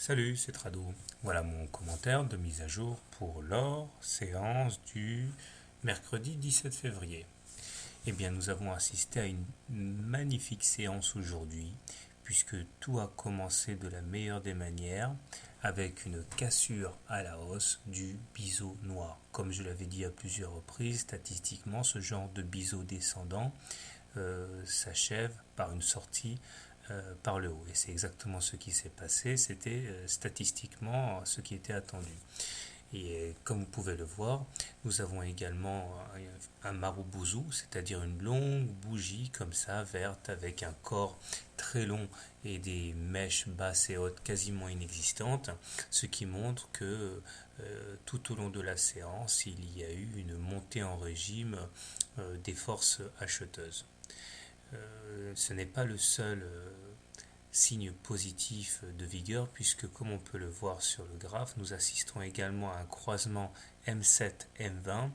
Salut, c'est Trado. Voilà mon commentaire de mise à jour pour l'or, séance du mercredi 17 février. Eh bien, nous avons assisté à une magnifique séance aujourd'hui, puisque tout a commencé de la meilleure des manières, avec une cassure à la hausse du biseau noir. Comme je l'avais dit à plusieurs reprises, statistiquement, ce genre de biseau descendant s'achève par une sortie par le haut. Et c'est exactement ce qui s'est passé. C'était statistiquement ce qui était attendu. Et comme vous pouvez le voir, nous avons également un marubozu, c'est-à-dire une longue bougie comme ça, verte, avec un corps très long et des mèches basses et hautes quasiment inexistantes, ce qui montre que tout au long de la séance, il y a eu une montée en régime des forces acheteuses. Ce n'est pas le seul signe positif de vigueur puisque comme on peut le voir sur le graphe, nous assistons également à un croisement M7-M20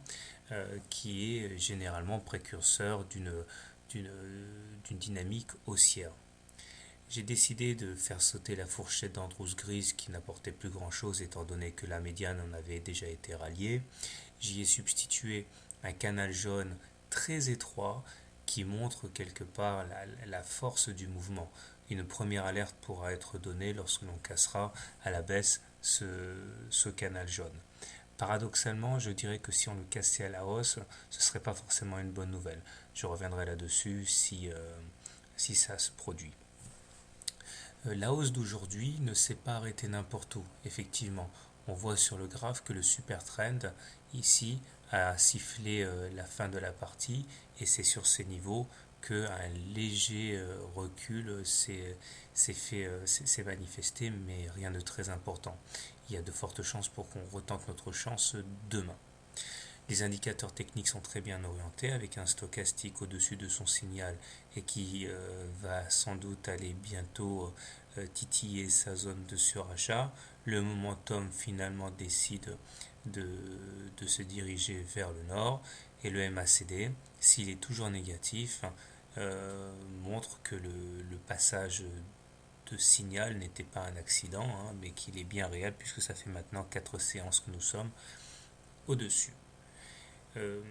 qui est généralement précurseur d'une dynamique haussière. J'ai décidé de faire sauter la fourchette d'Andrews grise qui n'apportait plus grand chose étant donné que la médiane en avait déjà été ralliée. J'y ai substitué un canal jaune très étroit qui montre quelque part la force du mouvement. Une première alerte pourra être donnée lorsque l'on cassera à la baisse ce canal jaune. Paradoxalement, je dirais que si on le cassait à la hausse, ce ne serait pas forcément une bonne nouvelle. Je reviendrai là-dessus si ça se produit. La hausse d'aujourd'hui ne s'est pas arrêtée n'importe où, effectivement. On voit sur le graphe que le super trend, ici, a sifflé la fin de la partie et c'est sur ces niveaux qu'un léger recul s'est manifesté, mais rien de très important. Il y a de fortes chances pour qu'on retente notre chance demain. Les indicateurs techniques sont très bien orientés avec un stochastique au-dessus de son signal et qui va sans doute aller bientôt titiller sa zone de surachat. Le momentum finalement décide de, de se diriger vers le nord et le MACD, s'il est toujours négatif, montre que le passage de signal n'était pas un accident, mais qu'il est bien réel puisque ça fait maintenant 4 séances que nous sommes au-dessus. Euh,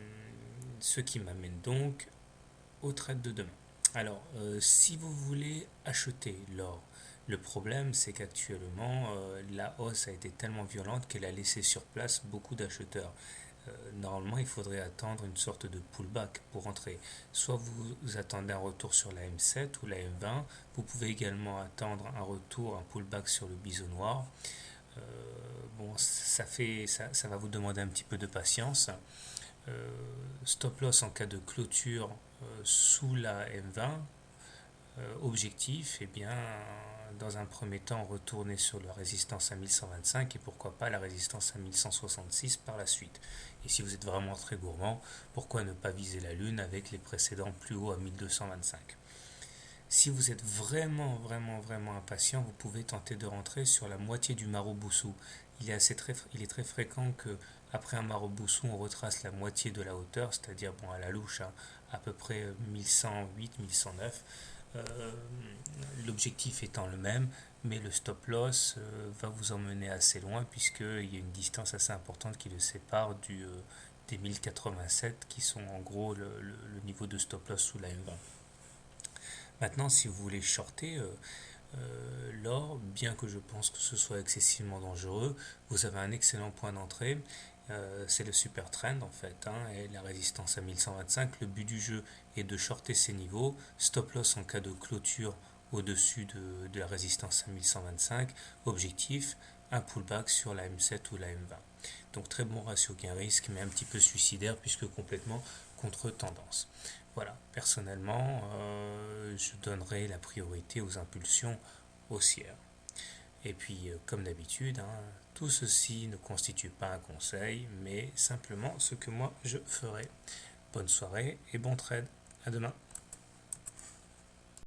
Ce qui m'amène donc au trade de demain. Alors, si vous voulez acheter l'or, le problème c'est qu'actuellement la hausse a été tellement violente qu'elle a laissé sur place beaucoup d'acheteurs. Normalement, il faudrait attendre une sorte de pullback pour entrer. Soit vous attendez un retour sur la M7 ou la M20. Vous pouvez également attendre un retour, un pullback sur le biseau noir. Euh, bon, ça va vous demander un petit peu de patience. Stop loss en cas de clôture sous la M20. Objectif, eh bien, dans un premier temps, retourner sur la résistance à 1125 et pourquoi pas la résistance à 1166 par la suite. Et si vous êtes vraiment très gourmand, pourquoi ne pas viser la Lune avec les précédents plus hauts à 1225. Si vous êtes vraiment impatient, vous pouvez tenter de rentrer sur la moitié du Marubozu. Il est très fréquent que après un Marubozu, on retrace la moitié de la hauteur, c'est-à-dire bon, à la louche, à peu près 1108, 1109. Euh, L'objectif étant le même, mais le stop loss va vous emmener assez loin puisqu'il y a une distance assez importante qui le sépare des 1087 qui sont en gros le niveau de stop loss sous la M20. Maintenant, si vous voulez shorter l'or, bien que je pense que ce soit excessivement dangereux, vous avez un excellent point d'entrée. C'est le super trend en fait, et la résistance à 1125. Le but du jeu est de shorter ces niveaux, stop loss en cas de clôture au-dessus de la résistance à 1125. Objectif, un pullback sur la M7 ou la M20. Donc très bon ratio gain-risque, mais un petit peu suicidaire puisque complètement contre tendance. Voilà, personnellement, je donnerai la priorité aux impulsions haussières. Et puis, comme d'habitude, tout ceci ne constitue pas un conseil, mais simplement ce que moi je ferai. Bonne soirée et bon trade. À demain.